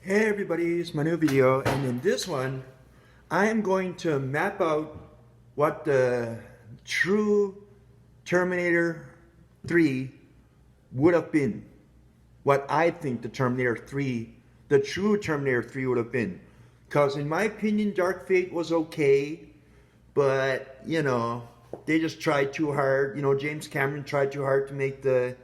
Hey everybody, it's my new video, and in this one I am going to map out what the true Terminator 3 would have been. What I think the true Terminator 3 would have been. Because in my opinion, Dark Fate was okay, but you know, they just tried too hard. You know, James Cameron tried too hard to make the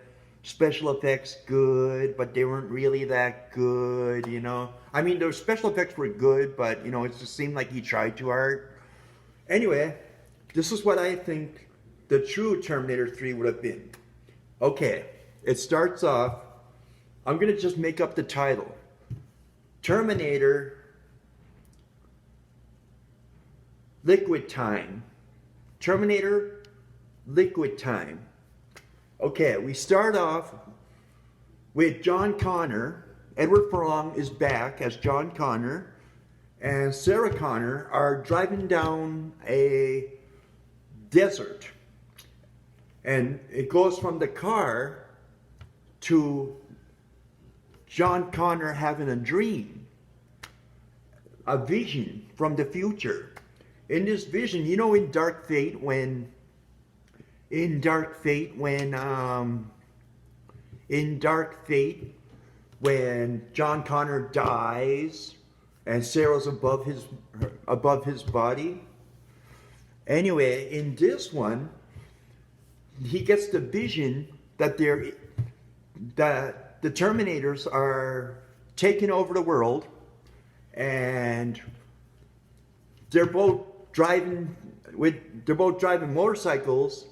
special effects good, but they weren't really that good, you know. I mean, those special effects were good, but you know, it just seemed like he tried too hard. Anyway, this is what I think the true Terminator 3 would have been. Okay, it starts off, I'm gonna just make up the title. Terminator Liquid Time. Terminator Liquid Time. Okay, we start off with John Connor. Edward Furlong is back as John Connor, and Sarah Connor are driving down a desert. And it goes from the car to John Connor having a dream, a vision from the future. In this vision, you know, in Dark Fate when John Connor dies and Sarah's above his body. Anyway, in this one, he gets the vision that the Terminators are taking over the world, and they're both driving motorcycles.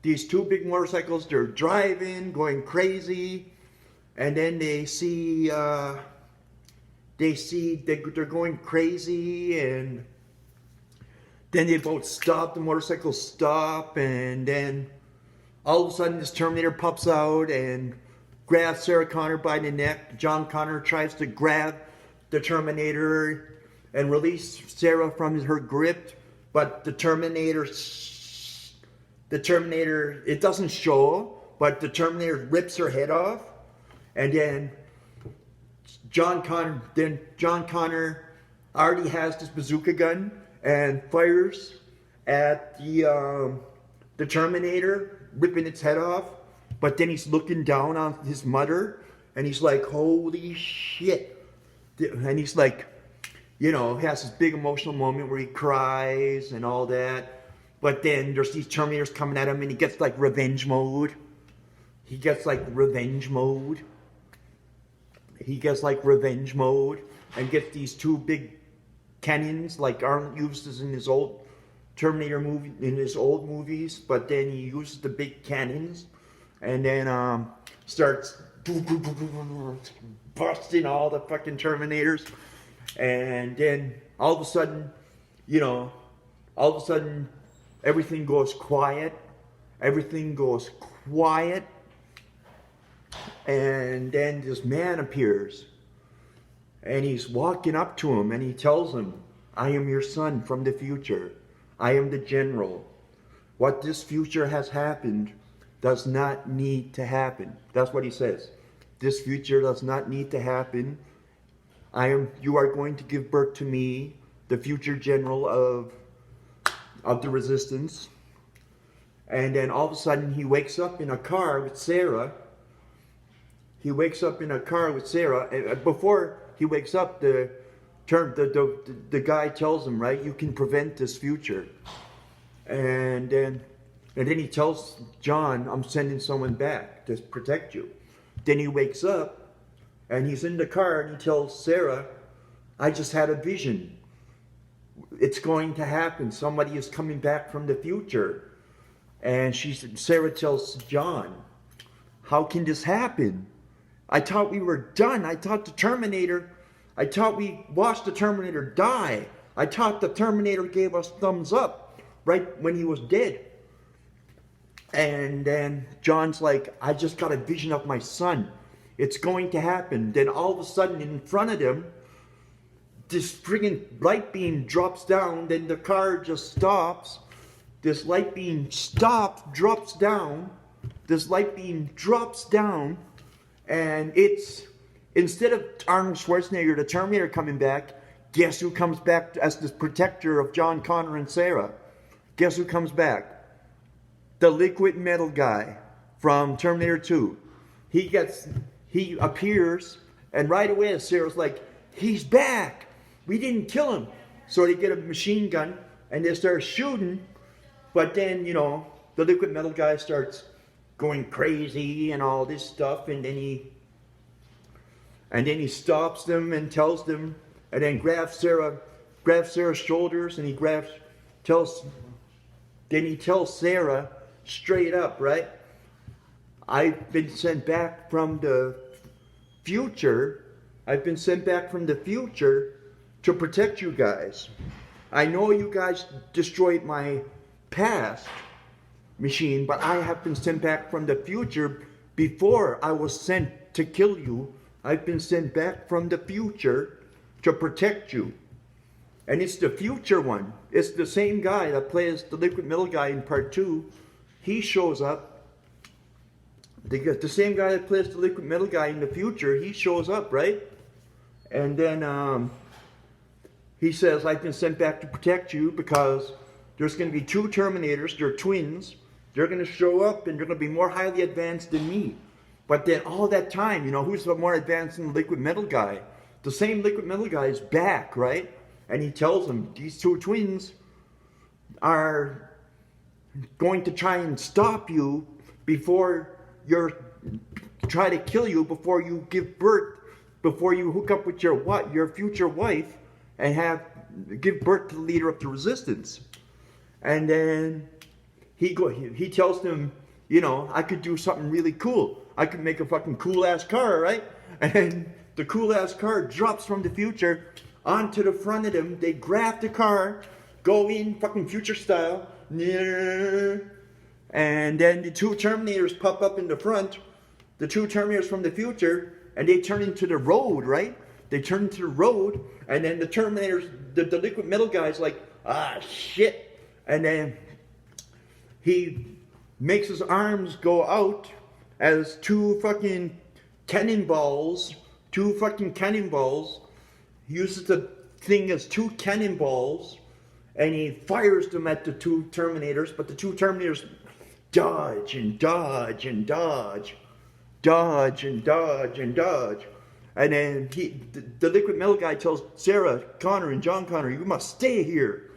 These two big motorcycles, they're driving, going crazy, and then they're going crazy, and then they both stop, the motorcycles stop, and then all of a sudden this Terminator pops out and grabs Sarah Connor by the neck. John Connor tries to grab the Terminator and release Sarah from her grip, but the Terminator, it doesn't show, but the Terminator rips her head off, and then John Connor already has this bazooka gun and fires at the Terminator, ripping its head off, but then he's looking down on his mother, and he's like, holy shit, and he's like, you know, has this big emotional moment where he cries and all that. But then there's these Terminators coming at him, and he gets like revenge mode. He gets like revenge mode and gets these two big cannons like aren't used as in his old Terminator movie, in his old movies. But then he uses the big cannons, and then starts busting all the fucking Terminators. And then all of a sudden, you know, everything goes quiet. And then this man appears, and he's walking up to him, and he tells him, I am your son from the future. I am the general. What this future has happened does not need to happen. That's what he says. This future does not need to happen. You are going to give birth to me, the future general of the resistance. And then all of a sudden he wakes up in a car with Sarah. And before he wakes up, the guy tells him, right, you can prevent this future. And then he tells John, I'm sending someone back to protect you. Then he wakes up, and he's in the car, and he tells Sarah, I just had a vision. It's going to happen. Somebody is coming back from the future. And Sarah tells John, how can this happen? I thought we were done. I thought we watched the Terminator die. I thought the Terminator gave us thumbs up right when he was dead. And then John's like, I just got a vision of my son. It's going to happen. Then all of a sudden in front of them, this friggin' light beam drops down. Then the car just stops. This light beam drops down. And it's instead of Arnold Schwarzenegger, the Terminator, coming back, guess who comes back as the protector of John Connor and Sarah? Guess who comes back? The liquid metal guy from Terminator 2. He appears, and right away Sarah's like, he's back. We didn't kill him. So they get a machine gun and they start shooting. But then, you know, the liquid metal guy starts going crazy and all this stuff, and then he stops them and tells them, and then grabs Sarah's shoulders, and he tells Sarah straight up, right? I've been sent back from the future. I've been sent back from the future to protect you guys. I know you guys destroyed my past machine, but I have been sent back from the future before I was sent to kill you. I've been sent back from the future to protect you. And it's the future one. It's the same guy that plays the liquid metal guy in part 2. He shows up. The same guy that plays the liquid metal guy in the future, he shows up, right? And then he says, I've been sent back to protect you because there's going to be 2 Terminators. They're twins. They're going to show up and they're going to be more highly advanced than me. But then all that time, you know, who's more advanced than the liquid metal guy? The same liquid metal guy is back, right? And he tells them, these 2 twins are going to try and stop you before try to kill you before you give birth, before you hook up with your future wife and give birth to the leader of the resistance. And then he tells them, you know, I could do something really cool. I could make a fucking cool ass car, right? And the cool ass car drops from the future onto the front of them. They grab the car, go in fucking future style, and then the 2 Terminators pop up in the front, the 2 Terminators from the future, and they turn into the road, right? They turn into the road, and then the Terminators, the liquid metal guy's like, ah, shit. And then he makes his arms go out as 2 fucking cannonballs, 2 fucking cannonballs. He uses the thing as 2 cannonballs, and he fires them at the 2 Terminators, but the 2 Terminators dodge and dodge and dodge, dodge and dodge and dodge. And then the liquid metal guy tells Sarah Connor and John Connor, you must stay here.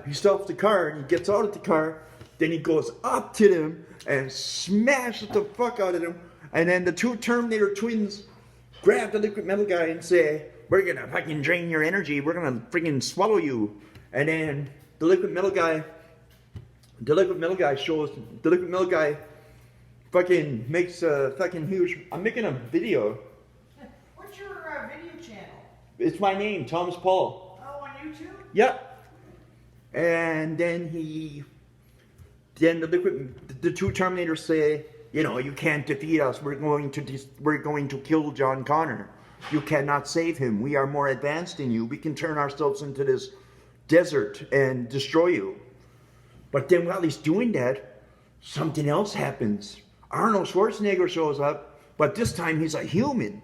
He stops the car and he gets out of the car. Then he goes up to them and smashes the fuck out of them. And then the 2 Terminator twins grab the liquid metal guy and say, we're gonna fucking drain your energy. We're gonna freaking swallow you. And then the liquid metal guy fucking makes a fucking huge, I'm making a video. What's your video channel? It's my name, Thomas Paul. Oh, on YouTube? Yep. And then the 2 Terminators say, you know, you can't defeat us. We're going to kill John Connor. You cannot save him. We are more advanced than you. We can turn ourselves into this desert and destroy you. But then while he's doing that, something else happens. Arnold Schwarzenegger shows up, but this time he's a human.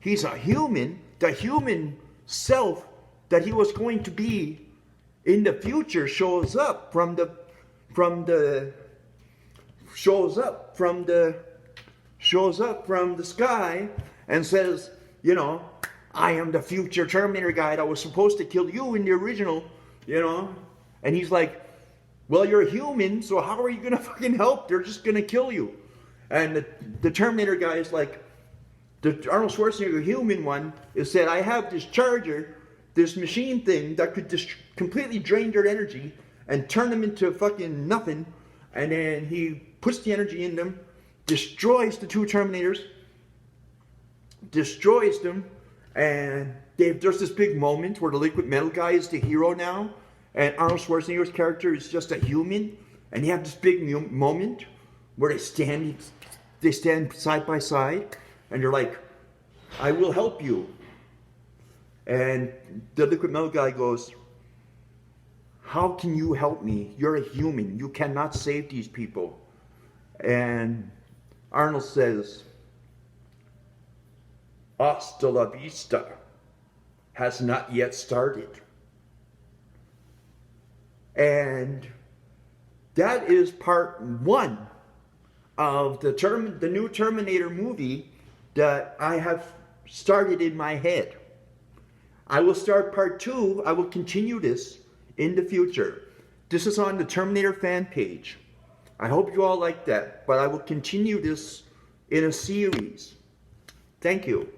He's a human. The human self that he was going to be in the future shows up from the sky and says, you know, I am the future Terminator guy that was supposed to kill you in the original, you know. And he's like, well, you're human, so how are you gonna fucking help? They're just gonna kill you. And the Terminator guy is like, the Arnold Schwarzenegger human one is said, I have this charger, this machine thing that could just completely drain their energy and turn them into fucking nothing. And then he puts the energy in them, destroys the 2 Terminators, destroys them, and there's this big moment where the liquid metal guy is the hero now, and Arnold Schwarzenegger's character is just a human, and you have this big moment where they stand side by side, and they're like, I will help you. And the liquid metal guy goes, how can you help me? You're a human. You cannot save these people. And Arnold says, Hasta la vista has not yet started. And that is part one of the new Terminator movie that I have started in my head. I will start part two. I will continue this in the future. This is on the Terminator fan page. I hope you all like that, but I will continue this in a series. Thank you.